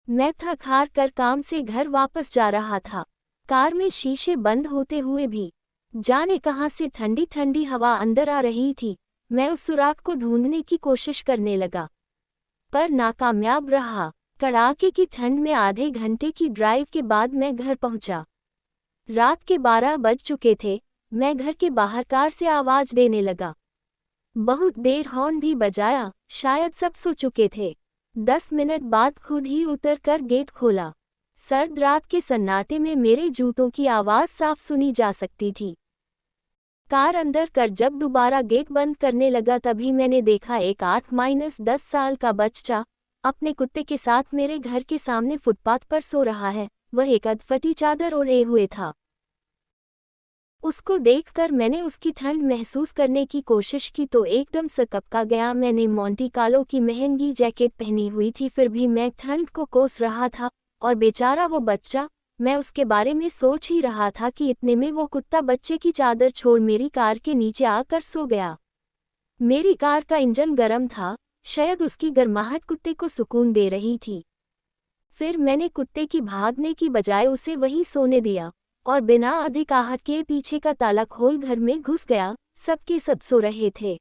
मैं थक हार कर काम से घर वापस जा रहा था। कार में शीशे बंद होते हुए भी जाने कहां से ठंडी ठंडी हवा अंदर आ रही थी। मैं उस सुराग को ढूंढने की कोशिश करने लगा, पर नाकामयाब रहा। कड़ाके की ठंड में आधे घंटे की ड्राइव के बाद मैं घर पहुंचा। रात के 12 बज चुके थे। मैं घर के बाहर कार से आवाज देने लगा। बहुत देर हॉर्न भी बजाया, शायद सब सो चुके थे। 10 मिनट बाद खुद ही उतर कर गेट खोला। सर्द रात के सन्नाटे में मेरे जूतों की आवाज साफ सुनी जा सकती थी। कार अंदर कर जब दोबारा गेट बंद करने लगा तभी मैंने देखा एक 8-10 साल का बच्चा अपने कुत्ते के साथ मेरे घर के सामने फुटपाथ पर सो रहा है। वह एक अधफटी चादर ओढ़े हुए था। उसको देखकर मैंने उसकी ठंड महसूस करने की कोशिश की तो एकदम सकपका गया। मैंने मोंटी कार्लो की महंगी जैकेट पहनी हुई थी, फिर भी मैं ठंड को कोस रहा था। और बेचारा वो बच्चा, मैं उसके बारे में सोच ही रहा था कि इतने में वो कुत्ता बच्चे की चादर छोड़ मेरी कार के नीचे आकर सो गया। मेरी कार का इंजन गर्म था, शायद उसकी गर्माहट कुत्ते को सुकून दे रही थी। फिर मैंने कुत्ते की भागने की बजाय उसे वहीं सोने दिया और बिना अधिक आहट के पीछे का ताला खोल घर में घुस गया। सबके सब सो रहे थे।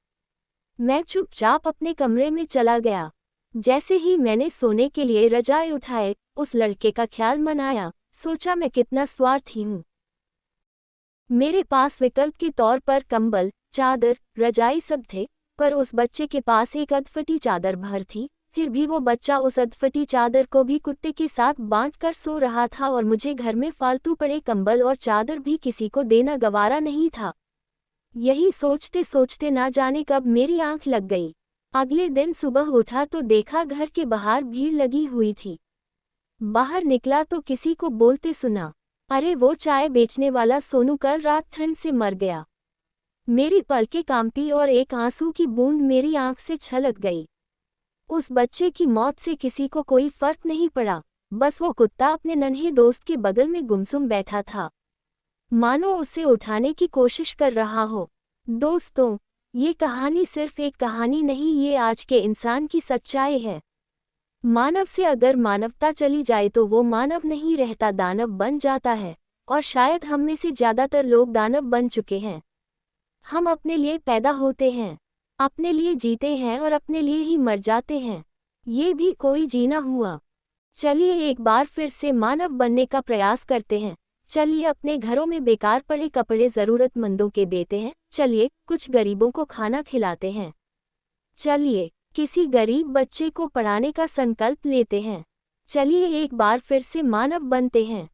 मैं चुपचाप अपने कमरे में चला गया। जैसे ही मैंने सोने के लिए रजाई उठाए, उस लड़के का ख्याल मन आया। सोचा मैं कितना स्वार्थी हूँ। मेरे पास विकल्प के तौर पर कंबल, चादर, रजाई सब थे, पर उस बच्चे के पास एक अधफटी चादर भर थी। फिर भी वो बच्चा उस अधफटी चादर को भी कुत्ते के साथ बांट कर सो रहा था और मुझे घर में फालतू पड़े कंबल और चादर भी किसी को देना गवारा नहीं था। यही सोचते सोचते ना जाने कब मेरी आंख लग गई। अगले दिन सुबह उठा तो देखा घर के बाहर भीड़ लगी हुई थी। बाहर निकला तो किसी को बोलते सुना, अरे वो चाय बेचने वाला सोनू कल रात ठंड से मर गया। मेरी पलकें कांपी और एक आंसू की बूंद मेरी आंख से छलक गई। उस बच्चे की मौत से किसी को कोई फर्क नहीं पड़ा, बस वो कुत्ता अपने नन्हे दोस्त के बगल में गुमसुम बैठा था, मानो उसे उठाने की कोशिश कर रहा हो। दोस्तों, ये कहानी सिर्फ एक कहानी नहीं, ये आज के इंसान की सच्चाई है। मानव से अगर मानवता चली जाए तो वो मानव नहीं रहता, दानव बन जाता है। और शायद हम में से ज़्यादातर लोग दानव बन चुके हैं। हम अपने लिए पैदा होते हैं, अपने लिए जीते हैं और अपने लिए ही मर जाते हैं। ये भी कोई जीना हुआ। चलिए एक बार फिर से मानव बनने का प्रयास करते हैं। चलिए अपने घरों में बेकार पड़े कपड़े ज़रूरतमंदों के देते हैं। चलिए कुछ गरीबों को खाना खिलाते हैं। चलिए किसी गरीब बच्चे को पढ़ाने का संकल्प लेते हैं। चलिए एक बार फिर से मानव बनते हैं।